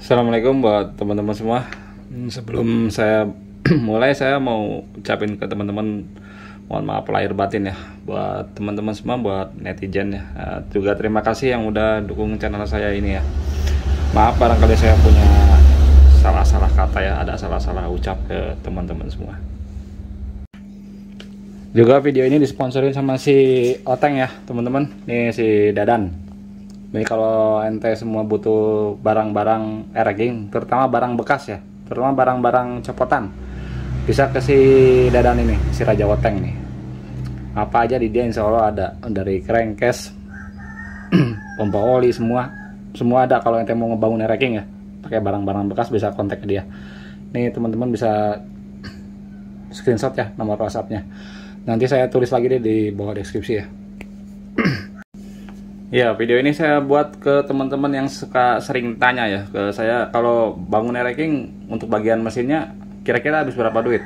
Assalamualaikum buat teman-teman semua. Sebelum saya mulai, saya mau ucapin ke teman-teman, mohon maaf lahir batin ya. Buat teman-teman semua, buat netizen ya. Juga terima kasih yang udah dukung channel saya ini ya. Maaf barangkali saya punya salah-salah kata ya, ada salah-salah ucap ke teman-teman semua. Juga video ini disponsorin sama si Oteng ya teman-teman. Nih si Dadan. Ini kalau ente semua butuh barang-barang ragging, terutama barang bekas ya, terutama barang-barang copotan, bisa ke si Dadan ini, si Raja Oteng nih. Apa aja di dia insya Allah ada, dari crankcase, pompa oli, semua ada. Kalau ente mau ngebangun ragging ya, pakai barang-barang bekas bisa kontak ke dia. Nih teman-teman bisa screenshot ya nomor WhatsAppnya. Nanti saya tulis lagi deh di bawah deskripsi ya. Ya, video ini saya buat ke teman-teman yang sering tanya ya ke saya, kalau bangun racking untuk bagian mesinnya kira-kira habis berapa duit.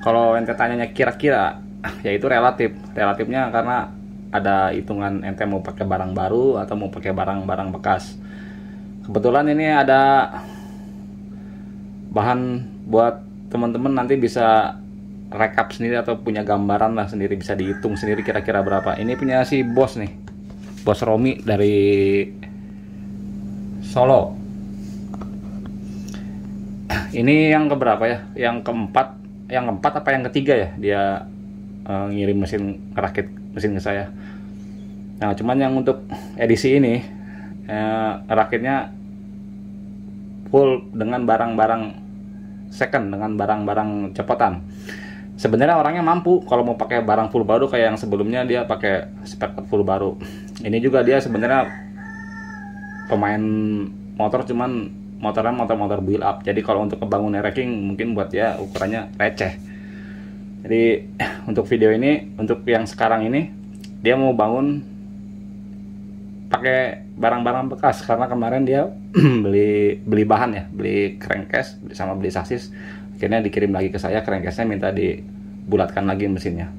Kalau ente tanyanya kira-kira, ya itu relatifnya karena ada hitungan ente mau pakai barang baru atau mau pakai barang-barang bekas. Kebetulan ini ada bahan buat teman-teman nanti bisa rekap sendiri atau punya gambaran lah sendiri, bisa dihitung sendiri kira-kira berapa. Ini punya si bos nih, Bos Romi dari Solo. Ini yang keberapa ya? Yang keempat apa yang ketiga ya? Dia ngirim mesin, ngerakit mesin ke saya. Nah, cuman yang untuk edisi ini rakitnya full dengan barang-barang second, dengan barang-barang copotan. Sebenarnya orangnya mampu kalau mau pakai barang full baru kayak yang sebelumnya, dia pakai spare part full baru. Ini juga dia sebenarnya pemain motor, cuman motornya motor build up. Jadi kalau untuk kebangun racking mungkin buat dia ukurannya receh. Jadi untuk video ini, untuk yang sekarang ini, dia mau bangun pakai barang-barang bekas karena kemarin dia beli bahan ya, beli crankcase sama beli sasis. Akhirnya dikirim lagi ke saya crankcase-nya, minta dibulatkan lagi mesinnya.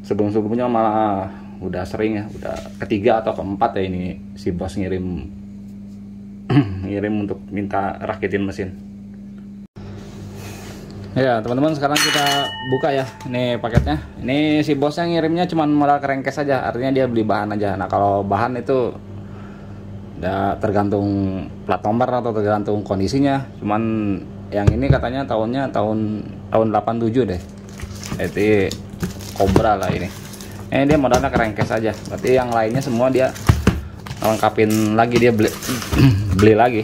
Sebelum-sebelumnya malah udah sering ya, udah ketiga atau keempat ya ini si bos ngirim untuk minta rakitin mesin. Ya teman-teman, sekarang kita buka ya ini paketnya. Ini si bosnya ngirimnya cuma modal crankcase aja, artinya dia beli bahan aja. Nah kalau bahan itu udah tergantung plat nomor atau tergantung kondisinya. Cuman yang ini katanya tahun 87 deh. Jadi Cobra lah ini. Ini dia modalnya crankcase aja. Berarti yang lainnya semua dia lengkapin lagi, dia beli lagi.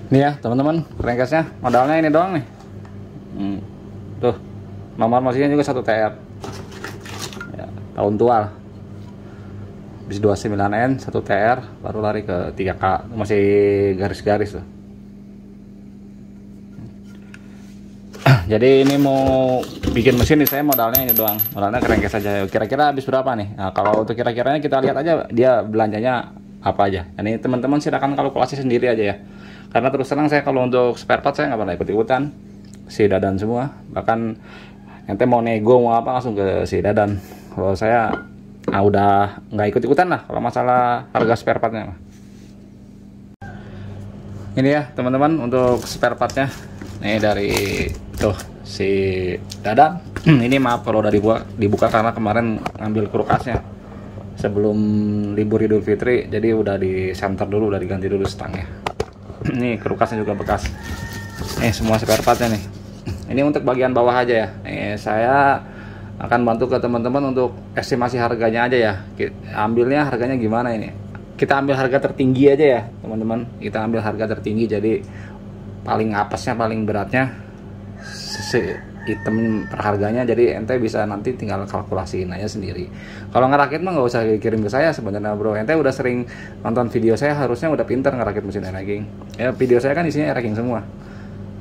Ini ya teman-teman, crankcase-nya modalnya ini doang nih. Tuh nomor mesinnya juga 1 TR ya, tahun tua, bis 29N 1 TR, baru lari ke 3K, masih garis-garis tuh. Jadi ini mau bikin mesin nih, saya modalnya ini doang, modalnya crankcase aja. Kira-kira habis berapa nih? Nah kalau untuk kira-kiranya kita lihat aja dia belanjanya apa aja. Ini teman-teman silakan kalkulasi sendiri aja ya. Karena terus terang saya kalau untuk spare part saya nggak pernah ikut-ikutan, si Dadan semua. Bahkan ente mau nego mau apa langsung ke si Dadan. Kalau saya udah nggak ikut-ikutan lah kalau masalah harga spare partnya. Ini ya teman-teman untuk spare partnya. Nih dari tuh si Dadan. Ini maaf kalau udah dibuka karena kemarin ngambil kulkasnya. sebelum libur Idul Fitri, jadi udah di center dulu, udah diganti dulu stangnya. Ini kerukasnya juga bekas. Semua spare partnya nih. Ini untuk bagian bawah aja ya. Saya akan bantu ke teman-teman untuk estimasi harganya aja ya. Ambilnya harganya gimana ini? Kita ambil harga tertinggi aja ya teman-teman. Kita ambil harga tertinggi, jadi paling apesnya, paling beratnya item perharganya, jadi ente bisa nanti tinggal kalkulasiin aja sendiri. Kalau ngerakit mah nggak usah kirim ke saya sebenarnya bro. Ente udah sering nonton video saya, harusnya udah pinter ngerakit mesin air-racking. Ya video saya kan isinya air-racking semua.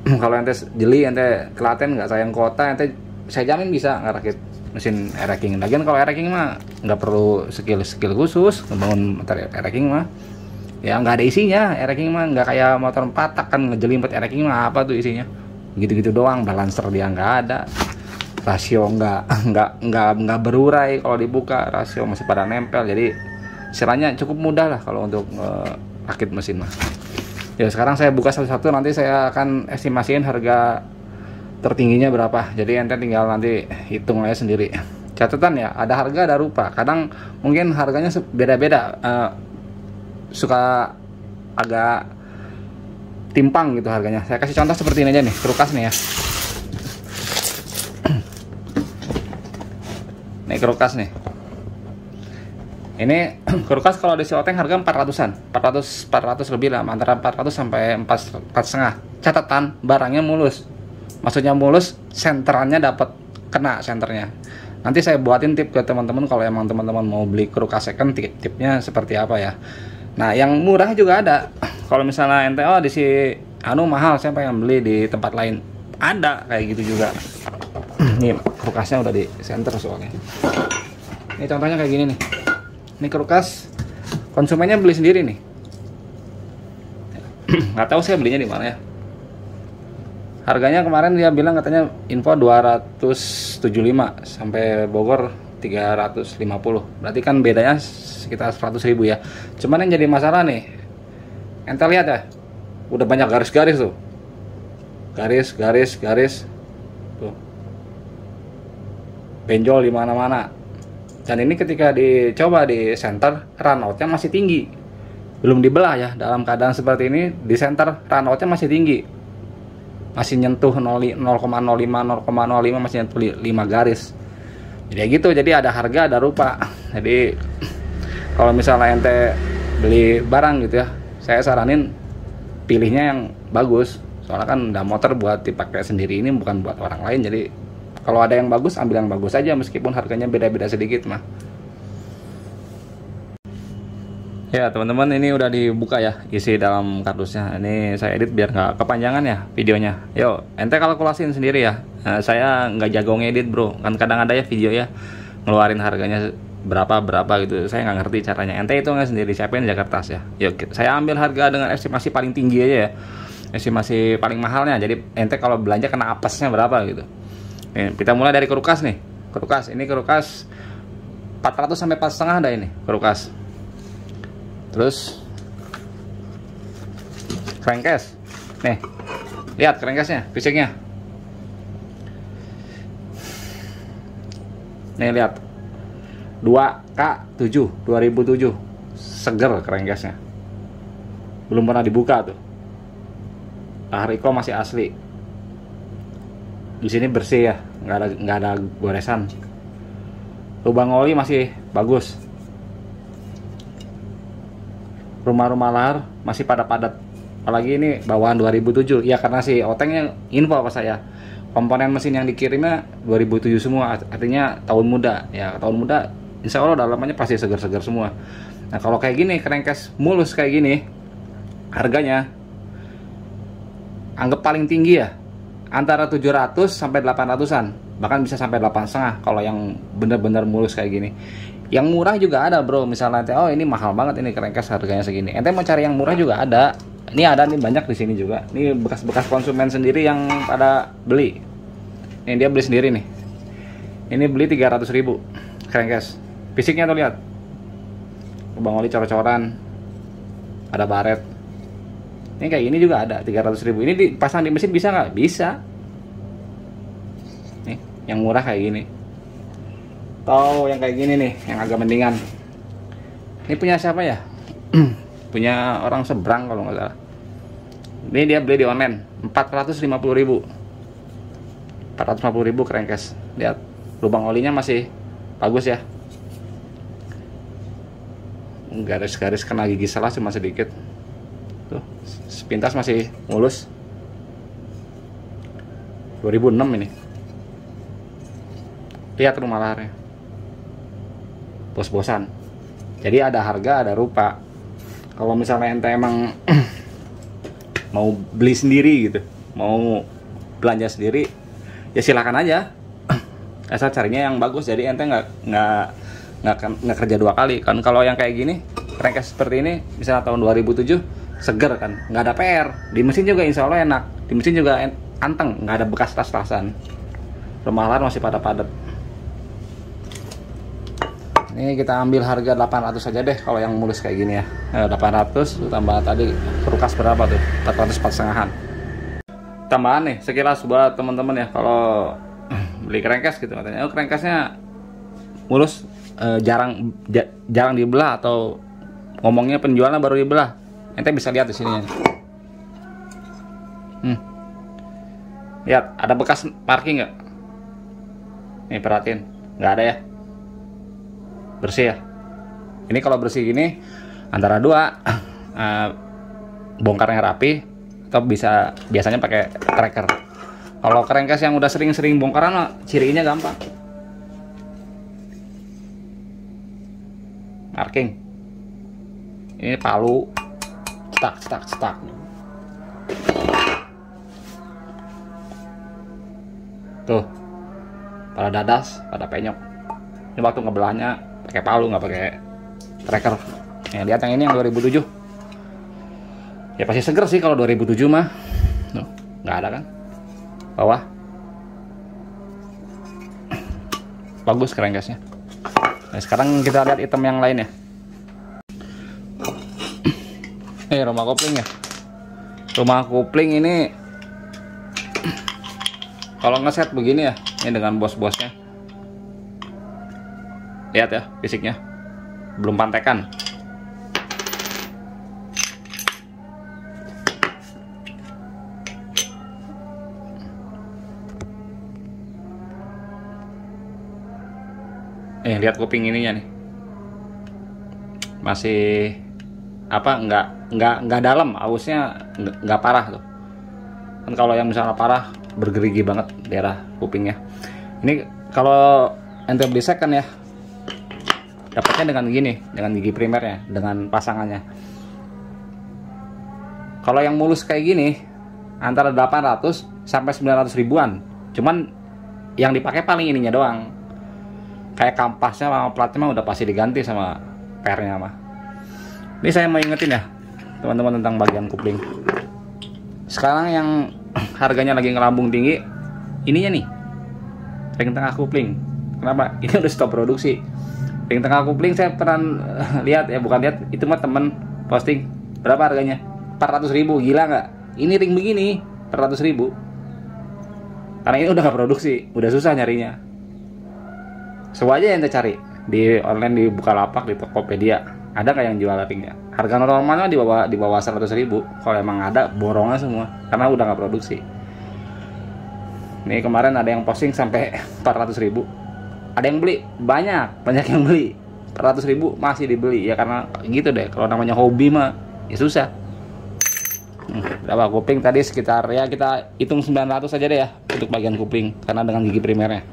Kalau ente jeli, ente telaten, nggak sayang kuota, ente saya jamin bisa ngerakit mesin air-racking. Lagian kalau air-racking mah nggak perlu skill khusus ngebangun motor air-racking mah. Ya nggak ada isinya, air-racking mah nggak kayak motor 4 tak kan ngejelimpet. Air-racking mah apa tuh isinya? Gitu-gitu doang, balancer dia nggak ada, rasio nggak berurai, kalau dibuka rasio masih pada nempel. Jadi istilahnya cukup mudah lah kalau untuk rakit mesin mah. Ya sekarang saya buka satu-satu, nanti saya akan estimasiin harga tertingginya berapa. Jadi ente tinggal nanti hitung aja sendiri. Catatan ya, ada harga ada rupa. Kadang mungkin harganya beda-beda, suka agak timpang gitu harganya. Saya kasih contoh seperti ini aja nih, kerukas nih ya. Nih kerukas nih. Ini kerukas kalau di Sioteng harga 400-an, 400 lebih lah, antara 400 sampai 4,5. Catatan barangnya mulus. Maksudnya mulus, senterannya dapat kena senternya. Nanti saya buatin tip ke teman-teman kalau emang teman-teman mau beli kerukas second, tipnya seperti apa ya. Nah, yang murah juga ada. Kalau misalnya NTO di si mahal, saya pengen beli di tempat lain. Ada kayak gitu juga. Nih, kerukasnya udah di center soalnya. Ini contohnya kayak gini nih. Ini kerukas konsumennya beli sendiri nih. Nggak tahu saya belinya di mana ya. Harganya kemarin dia bilang katanya info 275 sampai Bogor 350. Berarti kan bedanya sekitar 100.000 ya. Cuman yang jadi masalah nih, ente lihat ya, udah banyak garis-garis tuh. Garis tuh. Benjol di mana-mana. Dan ini ketika dicoba di center, runoutnya masih tinggi. Belum dibelah ya, dalam keadaan seperti ini di center runoutnya masih tinggi. Masih nyentuh 0,05, 0,05 masih nyentuh 5 garis. Jadi gitu, jadi ada harga ada rupa. Jadi kalau misalnya ente beli barang gitu ya, saya saranin pilihnya yang bagus. Soalnya kan udah motor buat dipakai sendiri, ini bukan buat orang lain. Jadi kalau ada yang bagus, ambil yang bagus aja meskipun harganya beda-beda sedikit mah. Ya teman-teman, ini udah dibuka ya isi dalam kardusnya. Ini saya edit biar nggak kepanjangan ya videonya. Yo, ente kalkulasiin sendiri ya. Saya nggak jago ngedit bro. Kan kadang ada ya video ya ngeluarin harganya berapa gitu. Saya nggak ngerti caranya. Ente itu nggak sendiri, siapin aja kertas ya. Yuk, saya ambil harga dengan estimasi paling tinggi aja ya. Estimasi paling mahalnya. Jadi ente kalau belanja kena apesnya berapa gitu. Nih, kita mulai dari kerukas nih. Kerukas, ini kerukas 400 sampai 4,5 ada ini kerukas. Terus crankcase. Nih. Lihat crankcase-nya, fisiknya. Nih lihat. 2K7 2007. Seger crankcase-nya. Belum pernah dibuka tuh. Hariko masih asli. Di sini bersih ya, nggak ada goresan. Lubang oli masih bagus. Rumah-rumah lahar masih pada padat. Apalagi ini bawaan 2007. Ya karena si Otengnya info apa saya. Komponen mesin yang dikirimnya 2007 semua. Artinya tahun muda. Ya tahun muda insya Allah dalamannya pasti segar-segar semua. Nah kalau kayak gini, crankcase mulus kayak gini, harganya anggap paling tinggi ya, antara 700 sampai 800-an, bahkan bisa sampai 8,5 kalau yang bener-bener mulus kayak gini. Yang murah juga ada bro, misalnya oh ini mahal banget ini crankcase harganya segini. Ente mau cari yang murah juga ada. Ini ada nih banyak di sini juga. Ini bekas-bekas konsumen sendiri yang pada beli. Ini dia beli sendiri nih. Ini beli 300.000 crankcase. Fisiknya tuh lihat. Lubang oli cor-coran. Ada baret. Ini kayak gini juga ada 300.000. Ini dipasang di mesin bisa nggak? Bisa. Nih, yang murah kayak gini. Atau yang kayak gini nih, yang agak mendingan. Ini punya siapa ya? Punya orang seberang kalau nggak salah. Ini dia beli di online 450.000. 450.000 crankcase. Lihat, lubang olinya masih bagus ya. Garis-garis kena gigi salah cuma sedikit. Tuh, sepintas masih mulus. 2006 ini. Lihat rumah laharnya. Bos-bosan. Jadi ada harga, ada rupa. Kalau misalnya ente emang mau beli sendiri gitu, mau belanja sendiri, ya silakan aja. Asal carinya yang bagus, jadi ente nggak kerja dua kali kan. Kalau yang kayak gini, crankcase seperti ini, misalnya tahun 2007, seger kan, nggak ada PR. Di mesin juga insya Allah enak, di mesin juga anteng, nggak ada bekas tas-tasan. Rumah lahar masih pada padat. Ini kita ambil harga 800 saja deh kalau yang mulus kayak gini ya. 800 tambah tadi kulkas berapa tuh? 400, 4,5-an. Tambahan nih sekilas buat teman-teman ya, kalau beli crankcase gitu katanya, oh crankcase-nya mulus, jarang dibelah, atau ngomongnya penjualnya baru dibelah. Ente bisa lihat di sini ya. Lihat, ada bekas parking nggak? Nih perhatiin, nggak ada ya. Bersih ya. Ini kalau bersih gini antara dua, bongkarnya rapi, atau biasanya pakai tracker. Kalau crankcase yang udah sering-sering bongkaran, cirinya gampang. Marking. Ini palu, cetak. Tuh, pada dadas, pada penyok. Ini waktu ngebelahnya pakai palu, nggak pakai tracker. Lihat yang ini yang 2007. Ya pasti seger sih kalau 2007 mah. Tuh, nggak ada kan? Bawah. Bagus crankcase-nya. Nah, sekarang kita lihat item yang lain ya. Rumah kopling ya. Rumah kopling ini kalau ngeset begini ya, ini dengan bos-bosnya. Lihat ya fisiknya, belum pantekan. Lihat kuping ininya nih, masih apa, nggak dalam, ausnya nggak parah tuh kan. Kalau yang misalnya parah, bergerigi banget daerah kupingnya. Ini kalau ente beli second ya, dapatnya dengan gini, dengan gigi primernya, dengan pasangannya. Kalau yang mulus kayak gini antara 800 sampai 900 ribuan. Cuman yang dipakai paling ininya doang. Kayak kampasnya sama platnya mah udah pasti diganti sama pernya mah. Ini saya mau ingetin ya teman-teman tentang bagian kupling. Sekarang yang harganya lagi ngelambung tinggi, ininya nih, ring tengah kupling. Kenapa? Ini udah stop produksi. Ring tengah kupling saya pernah lihat ya, bukan lihat, itu mah temen posting. Berapa harganya? 400.000, gila nggak? Ini ring begini 400.000. Karena ini udah nggak produksi, udah susah nyarinya. Coba aja yang kita cari di online, di Bukalapak, di Tokopedia, ada nggak yang jual ringnya? Harga normalnya di bawah 100.000. Kalau emang ada, borongnya semua, karena udah nggak produksi. Nih kemarin ada yang posting sampai 400.000. Ada yang beli, banyak yang beli. 400.000 masih dibeli ya, karena gitu deh. Kalau namanya hobi mah ya susah. Berapa kuping tadi? Sekitar ya kita hitung 900 aja deh ya untuk bagian kuping, karena dengan gigi primernya.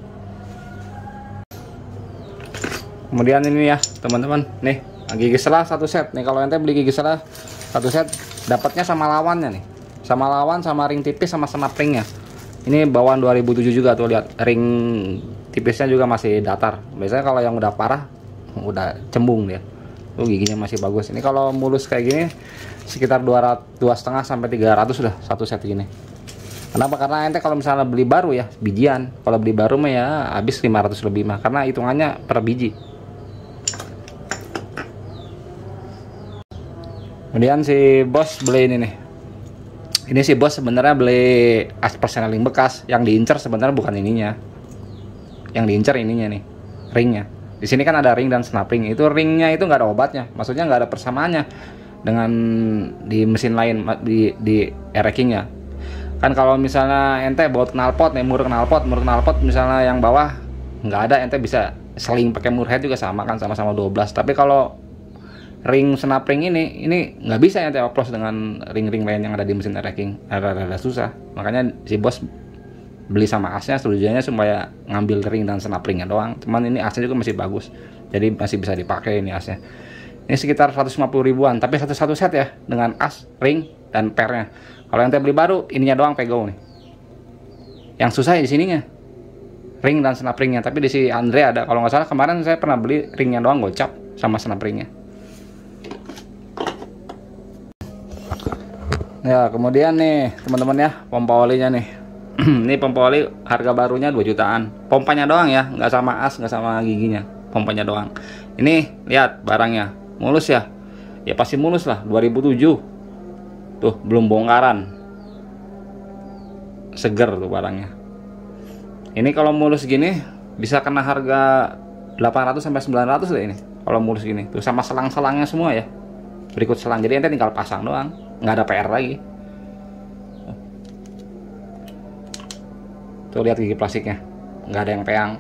Kemudian ini ya teman-teman, nih gigi selah satu set nih. Kalau ente beli gigi selah satu set, dapatnya sama lawannya nih, sama lawan, sama ring tipis, sama senap ringnya. Ini bawaan 2007 juga tuh, lihat ring tipisnya juga masih datar. Biasanya kalau yang udah parah, udah cembung dia. Tuh giginya masih bagus. Ini kalau mulus kayak gini sekitar 2,5 sampai 300 sudah satu set gini. Kenapa? Karena ente kalau misalnya beli baru ya bijian. Kalau beli baru mah ya habis 500 lebih mah, karena hitungannya per biji. Kemudian si bos beli ini nih. Ini si bos sebenarnya beli persneling bekas. Yang diincer sebenarnya bukan ininya. Yang diincer ininya nih, ringnya. Di sini kan ada ring dan snap ring. Itu ringnya itu nggak ada obatnya, maksudnya nggak ada persamaannya dengan di mesin lain, di air rackingnya. Kan kalau misalnya ente buat knalpot nih, mur knalpot misalnya yang bawah nggak ada, ente bisa seling pakai mur head juga sama kan, sama-sama 12. Tapi kalau ring snap ring ini nggak bisa ente oplos dengan ring-ring lain yang ada di mesin air racking. Rada susah. Makanya si bos beli sama asnya, tujuannya supaya ngambil ring dan snap ringnya doang. Cuman ini asnya juga masih bagus, jadi masih bisa dipakai ini asnya. Ini sekitar 150 ribuan, tapi satu set ya, dengan as, ring, dan pernya. Kalau yang beli baru, ininya doang pego nih. Yang susah di sininya, ring dan snap ringnya. Tapi di si Andre ada, kalau nggak salah kemarin saya pernah beli ringnya doang gocap sama snap ringnya. Ya, kemudian nih teman-teman ya, pompa olinya nih. Ini pompa oli harga barunya 2 jutaan. Pompanya doang ya, nggak sama as, nggak sama giginya. Pompanya doang. Ini lihat barangnya, mulus ya. Ya pasti mulus lah, 2007. Tuh, belum bongkaran. Seger tuh barangnya. Ini kalau mulus gini bisa kena harga 800 sampai 900 deh ini. Kalau mulus gini, tuh sama selang-selangnya semua ya. Berikut selang, jadi ente tinggal pasang doang, nggak ada PR lagi. Tuh lihat gigi plastiknya, nggak ada yang peang.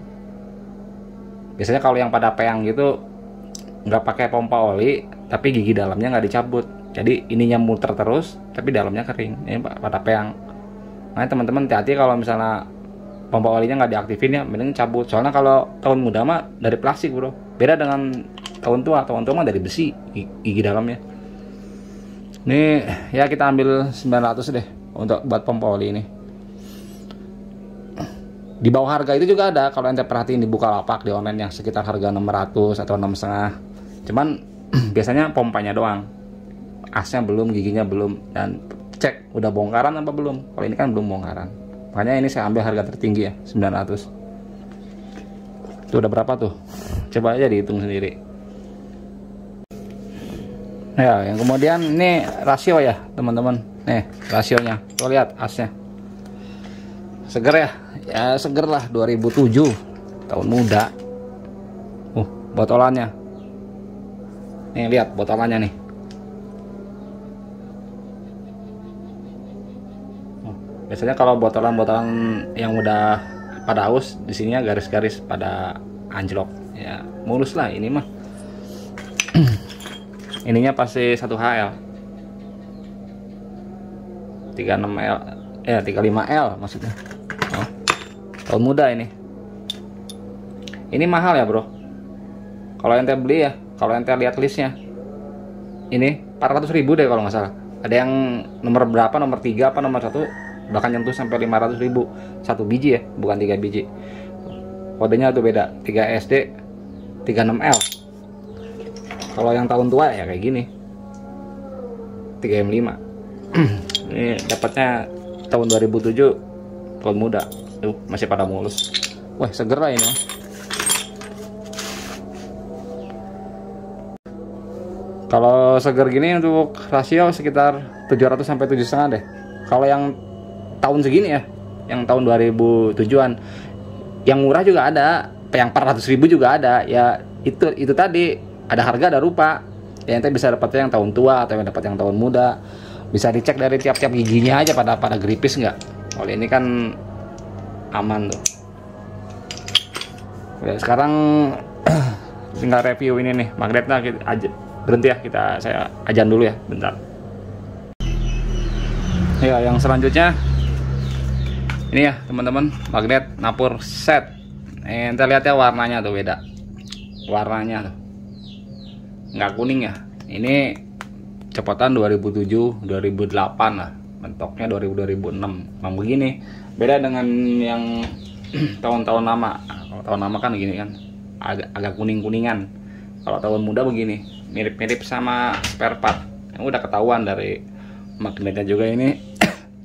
Biasanya kalau yang pada peang gitu nggak pakai pompa oli, tapi gigi dalamnya nggak dicabut. Jadi ininya muter terus, tapi dalamnya kering. Ini pada peang. Nah teman-teman hati-hati kalau misalnya pompa olinya nggak diaktifin ya, mending cabut. Soalnya kalau tahun muda mah dari plastik bro, beda dengan tahun tua mah dari besi gigi dalamnya. Ini ya kita ambil 900 deh untuk buat pompa oli ini. Di bawah harga itu juga ada, kalau ente perhatiin di Bukalapak, di online yang sekitar harga 600 atau 6,5. Cuman biasanya pompanya doang, asnya belum, giginya belum, dan cek udah bongkaran apa belum. Kalau ini kan belum bongkaran, makanya ini saya ambil harga tertinggi ya, 900. Itu udah berapa tuh? Coba aja dihitung sendiri. Ya, yang kemudian ini rasio ya teman-teman. Nih rasionya, tuh lihat asnya. Seger ya, ya seger lah, 2007, tahun muda. Botolannya. Nih lihat botolannya nih. Biasanya kalau botolan-botolan yang udah pada haus, di sininya garis-garis pada anjlok. Ya mulus lah ini mah. Ininya pasti 1HL, 36L, 35L maksudnya. Tahun muda ini. Ini mahal ya bro. Kalau ente beli ya, kalau ente lihat listnya, ini 400 ribu deh kalau nggak salah. Ada yang nomor berapa, nomor 3 apa nomor 1, bahkan nyentuh sampai 500 ribu. 1 biji ya, bukan 3 biji. Kodenya tuh beda, 3SD, 36L. Kalau yang tahun tua ya kayak gini, 3M5. Ini dapatnya tahun 2007, tahun muda. Tuh masih pada mulus. Wah seger lah ini. Kalau seger gini untuk rasio sekitar 700 sampai 7,5 deh. Kalau yang tahun segini ya, yang tahun 2007-an, yang murah juga ada, yang 400 ribu juga ada. Ya itu tadi, ada harga ada rupa. Ya ente bisa dapatnya yang tahun tua atau yang dapat yang tahun muda. Bisa dicek dari tiap-tiap giginya aja pada gripis nggak. Kalau ini kan aman tuh. Ya, sekarang tinggal review ini nih magnetnya. Kita berhenti ya, saya ajan dulu ya bentar. Ya yang selanjutnya ini ya teman-teman, magnet Napur set. Ente lihat ya warnanya tuh beda, warnanya tuh nggak kuning ya. Ini copotan 2007 2008 lah, mentoknya 2006. Memang begini, beda dengan yang tahun-tahun lama. Kalau tahun lama kan gini kan, agak kuning-kuningan. Kalau tahun muda begini, mirip-mirip sama spare part. Yang udah ketahuan dari magnetnya juga ini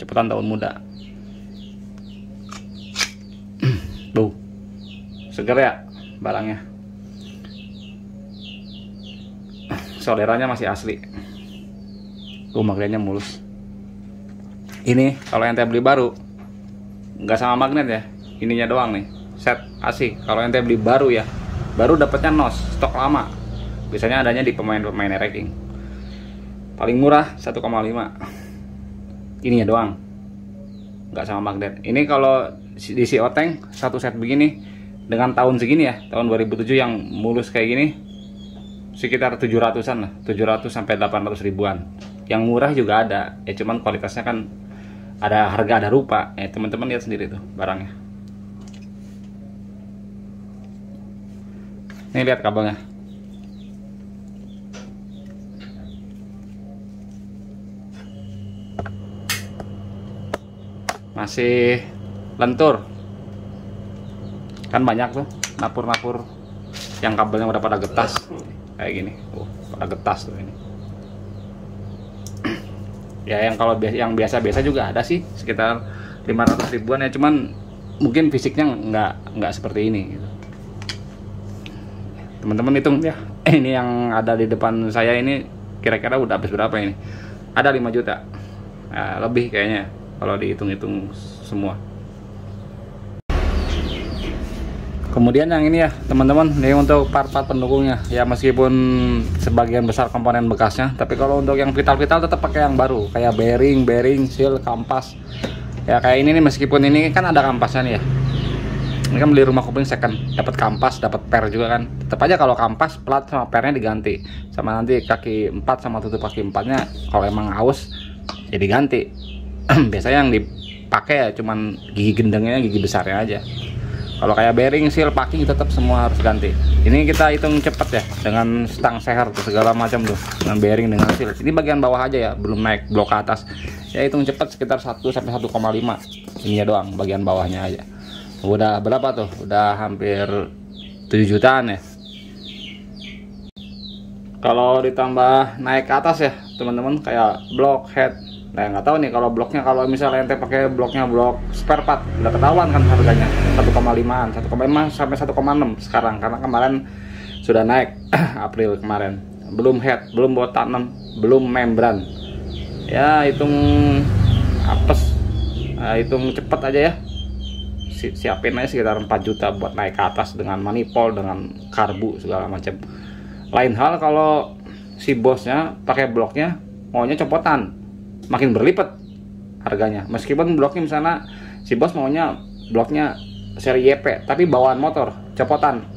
copotan tahun muda. Tuh, seger ya barangnya. Solderannya masih asli. Tuh magnetnya mulus. Ini kalau ente beli baru nggak sama magnet ya, ininya doang nih set asli. Kalau ente beli baru ya, baru dapatnya NOS stok lama. Biasanya adanya di pemain-pemain racking. Paling murah 1,5. Ininya doang, nggak sama magnet. Ini kalau di si Oteng satu set begini dengan tahun segini ya, tahun 2007 yang mulus kayak gini sekitar 700-an lah, 700 sampai 800 ribuan. Yang murah juga ada, ya cuman kualitasnya kan ada harga ada rupa. Ya teman-teman lihat sendiri tuh barangnya. Ini lihat kabelnya. Masih lentur. Kan banyak tuh napur-napur yang kabelnya udah pada getas kayak gini. Pada getas tuh ini. Ya yang kalau yang biasa-biasa juga ada sih sekitar 500 ribuan ya, cuman mungkin fisiknya nggak seperti ini gitu. Teman-teman hitung ya. Ini yang ada di depan saya ini kira-kira udah habis berapa ini? Ada 5 juta. Nah, lebih kayaknya kalau dihitung-hitung semua. Kemudian yang ini ya teman-teman, ini untuk part-part pendukungnya ya, meskipun sebagian besar komponen bekasnya, tapi kalau untuk yang vital-vital tetap pakai yang baru, kayak bearing, seal, kampas ya. Kayak ini nih, meskipun ini kan ada kampasnya nih ya, ini kan beli rumah kopling second, dapat kampas, dapat per juga kan. Tetap aja kalau kampas plat sama pernya diganti, sama nanti kaki 4 sama tutup kaki 4-nya kalau emang aus ya diganti. Biasanya yang dipakai ya cuman gigi gendengnya, gigi besarnya aja. Kalau kayak bearing, seal, packing tetap semua harus ganti. Ini kita hitung cepet ya dengan stang seher tuh segala macam tuh, dengan bearing, dengan seal. Ini bagian bawah aja ya, belum naik blok ke atas. Ya hitung cepet sekitar 1 sampai 1,5. Ini ya doang bagian bawahnya aja. Udah berapa tuh? Udah hampir 7 jutaan ya. Kalau ditambah naik ke atas ya teman-teman, kayak blok head. Nah nggak tahu nih kalau bloknya, kalau misalnya ente pakai bloknya blok spare part udah ketahuan kan harganya 1,5an, 1,5 sampai 1,6 sekarang, karena kemarin sudah naik April kemarin. Belum head, belum baut tanam, belum membran. Ya hitung apes, hitung cepet aja ya. Siapin aja sekitar 4 juta buat naik ke atas dengan manifold, dengan karbu segala macam. Lain hal kalau si bosnya pakai bloknya maunya copotan, makin berlipat harganya. Meskipun bloknya misalnya si bos maunya bloknya seri YP tapi bawaan motor copotan,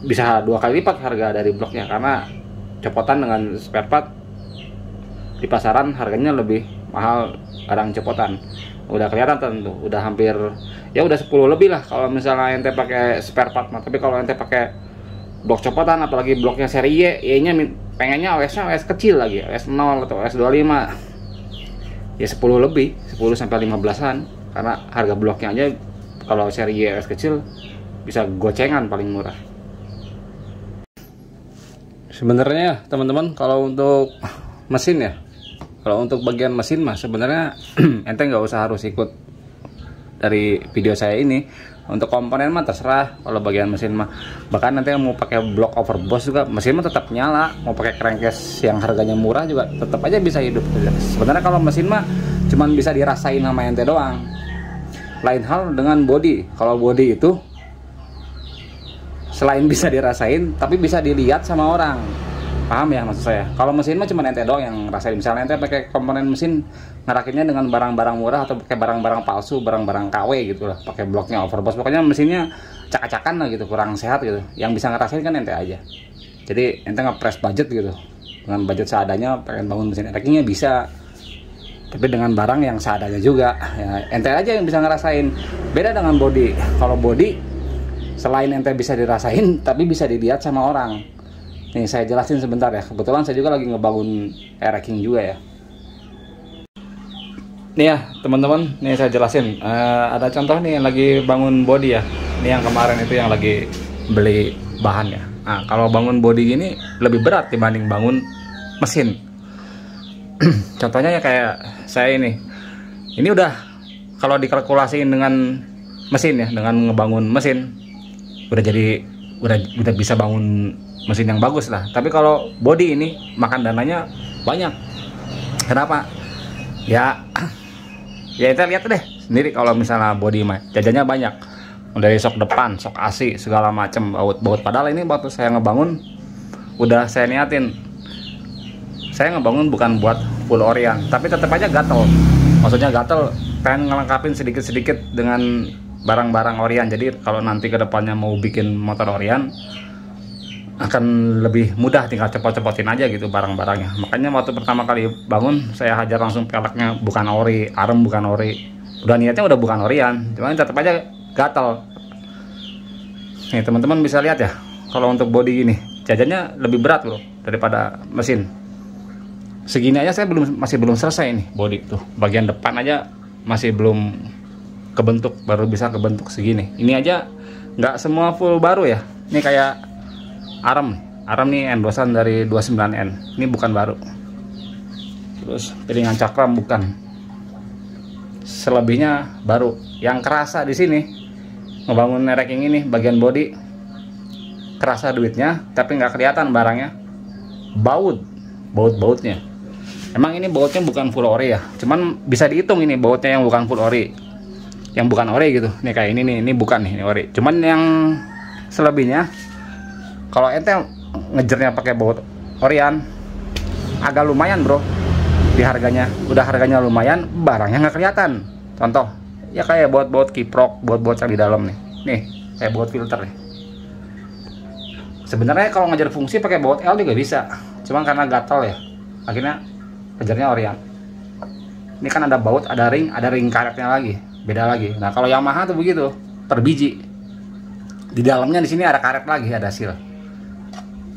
bisa 2 kali lipat harga dari bloknya, karena copotan dengan spare part di pasaran harganya lebih mahal barang copotan. Udah kelihatan tuh, udah hampir ya udah 10 lebih lah kalau misalnya ente pakai spare part. Tapi kalau ente pakai blok copotan, apalagi bloknya seri Y nya pengennya OS-nya OS kecil lagi, OS 0 atau OS 25, ya 10 lebih, 10 sampai 15-an, karena harga bloknya aja kalau seri YS kecil bisa gocengan paling murah. Sebenarnya teman-teman kalau untuk mesin ya, kalau untuk bagian mesin mah sebenarnya ente nggak usah harus ikut dari video saya ini. Untuk komponen mah terserah. Kalau bagian mesin mah, bahkan nanti mau pakai blok overboss juga mesin mah tetap nyala. Mau pakai crankcase yang harganya murah juga tetap aja bisa hidup. Sebenarnya kalau mesin mah cuman bisa dirasain sama ente doang. Lain hal dengan body. Kalau body itu selain bisa dirasain, tapi bisa dilihat sama orang. Paham ya maksud saya? Kalau mesin mah cuma ente doang yang ngerasain. Misalnya ente pakai komponen mesin ngerakinnya dengan barang-barang murah atau pakai barang-barang palsu, barang-barang KW gitu lah, pakai bloknya overboss, pokoknya mesinnya cak-cakan lah gitu, kurang sehat gitu. Yang bisa ngerasain kan ente aja. Jadi ente nge-press budget gitu, dengan budget seadanya pengen bangun mesin rackingnya bisa, tapi dengan barang yang seadanya juga ya, ente aja yang bisa ngerasain. Beda dengan body. Kalau body selain ente bisa dirasain, tapi bisa dilihat sama orang. Nih saya jelasin sebentar ya, kebetulan saya juga lagi ngebangun racking juga ya. Nih ya teman-teman, nih saya jelasin. Ada contoh nih yang lagi bangun body ya. Ini yang kemarin itu yang lagi beli bahan ya. Nah kalau bangun body gini lebih berat dibanding bangun mesin. Contohnya ya kayak saya ini udah kalau dikalkulasiin dengan mesin ya, dengan ngebangun mesin udah bisa bangun mesin yang bagus lah. Tapi kalau body ini makan dananya banyak. Kenapa? Ya kita lihat deh sendiri. Kalau misalnya body mah jajannya banyak, dari sok depan, sok asi, segala macem baut-baut. Padahal ini waktu saya ngebangun udah saya niatin, saya ngebangun bukan buat full Orion, tapi tetap aja gatel. Maksudnya gatel, pengen ngelengkapin sedikit-sedikit dengan barang-barang Orion. Jadi kalau nanti kedepannya mau bikin motor Orion akan lebih mudah, tinggal cepot-cepotin aja gitu barang-barangnya. Makanya waktu pertama kali bangun saya hajar langsung peleknya bukan ori, arem bukan ori. Udah niatnya udah bukan Orion, cuman tetap aja gatel. Nih teman-teman bisa lihat ya, kalau untuk body gini jajannya lebih berat bro daripada mesin. Segini aja saya masih belum selesai nih body tuh, bagian depan aja masih belum kebentuk, baru bisa kebentuk segini. Ini aja nggak semua full baru ya. Ini kayak arem nih endosan dari 29N, ini bukan baru. Terus piringan cakram bukan, selebihnya baru. Yang kerasa di sini ngebangun racking ini bagian body, kerasa duitnya tapi nggak kelihatan barangnya. Bautnya emang ini bautnya bukan full ori ya, cuman bisa dihitung ini bautnya yang bukan full ori, yang bukan ori gitu. Nih kayak ini bukan nih, ini ori. Cuman yang selebihnya kalau ente ngejernya pakai baut Orion agak lumayan bro di harganya. Udah harganya lumayan, barangnya nggak kelihatan. Contoh ya kayak baut kiprok, baut yang di dalam nih kayak baut filter nih. Sebenarnya kalau ngejar fungsi pakai baut L juga bisa, cuman karena gatal ya akhirnya kejarnya Orion. Ini kan ada baut, ada ring karetnya lagi, beda lagi. Nah kalau Yamaha tuh begitu, per biji. Di dalamnya di sini ada karet lagi, ada seal.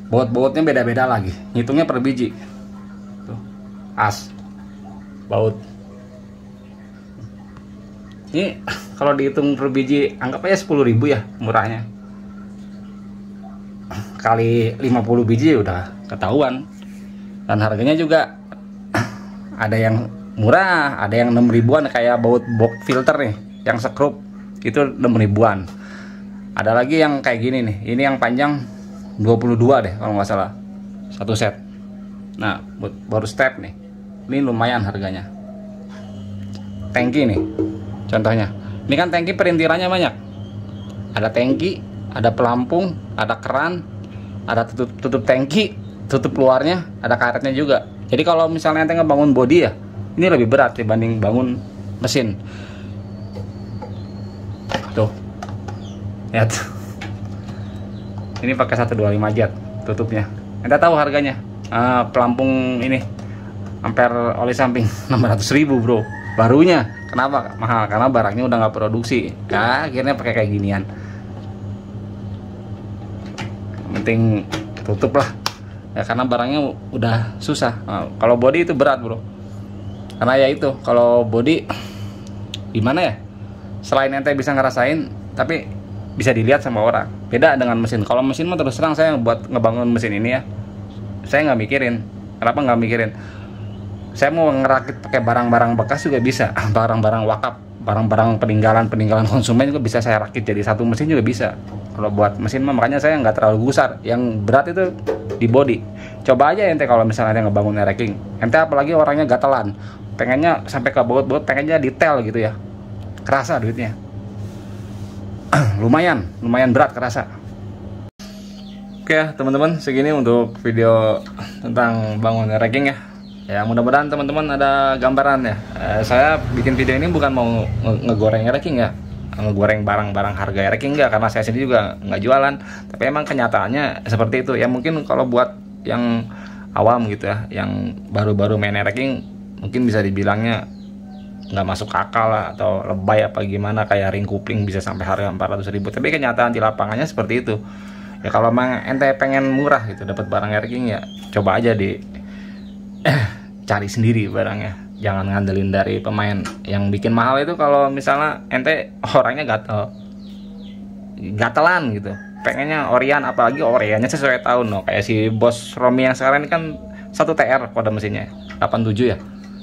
Baut-bautnya beda-beda lagi, ngitungnya per biji. Tuh, as baut. Ini kalau dihitung per biji anggap aja 10.000 ya murahnya. Kali 50 biji udah ketahuan. Dan harganya juga ada yang murah, ada yang 6 ribuan kayak baut box filter nih, yang sekrup itu 6 ribuan. Ada lagi yang kayak gini nih, ini yang panjang 22 deh kalau nggak salah, satu set. Nah baru step nih, ini lumayan harganya. Tangki nih contohnya, ini kan tangki perintirannya banyak, ada tangki, ada pelampung, ada keran, ada tutup tangki, tutup luarnya, ada karetnya juga. Jadi kalau misalnya ente ngebangun body ya, ini lebih berat dibanding bangun mesin. Tuh lihat, ini pakai 125 jet tutupnya. Ente tahu harganya? Pelampung ini ampere oli samping 600.000 bro barunya. Kenapa mahal? Karena barangnya udah nggak produksi ya, akhirnya pakai kayak ginian. Yang penting tutup lah ya, karena barangnya udah susah. Kalau body itu berat bro, karena ya itu kalau body gimana ya, selain ente bisa ngerasain tapi bisa dilihat sama orang. Beda dengan mesin. Kalau mesin mah terus terang saya buat ngebangun mesin ini ya, saya nggak mikirin. Kenapa nggak mikirin? Saya mau ngerakit pakai barang-barang bekas juga bisa, barang-barang wakaf, barang-barang peninggalan konsumen juga bisa saya rakit jadi satu mesin juga bisa. Kalau buat mesin mah makanya saya nggak terlalu gusar. Yang berat itu di body. Coba aja ente kalau misalnya ente ngebangun racking, ente apalagi orangnya gatelan, pengennya sampai ke baut-baut, pengennya detail gitu ya, kerasa duitnya. lumayan berat kerasa. Oke ya teman-teman, segini untuk video tentang bangun racking ya. Ya mudah-mudahan teman-teman ada gambaran ya. Saya bikin video ini bukan mau ngegoreng racking ya, ngegoreng barang-barang harga racking enggak, karena saya sendiri juga nggak jualan. Tapi emang kenyataannya seperti itu ya. Mungkin kalau buat yang awam gitu ya, yang baru-baru main racking, mungkin bisa dibilangnya nggak masuk akal lah, atau lebay apa gimana, kayak ring kupling bisa sampai harga 400.000. Tapi kenyataan di lapangannya seperti itu ya. Kalau emang ente pengen murah gitu dapat barang racking ya, coba aja cari sendiri barangnya, jangan ngandelin dari pemain yang bikin mahal itu. Kalau misalnya ente orangnya gatelan gitu, pengennya Orion, apalagi Orionnya sesuai tahun loh, kayak si bos Romi yang sekarang ini kan 1 TR kode mesinnya 87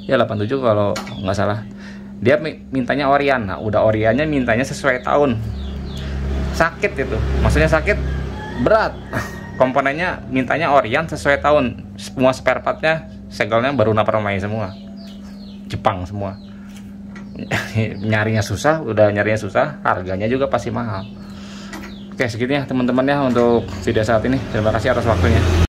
ya 87 kalau nggak salah. Dia mintanya Orion. Nah udah Orionnya mintanya sesuai tahun, sakit itu, maksudnya sakit berat. Komponennya mintanya Orion sesuai tahun, semua spare partnya segelnya baru Permai semua, Jepang semua. nyarinya susah, harganya juga pasti mahal. Oke, segini ya teman-teman ya untuk video saat ini. Terima kasih atas waktunya.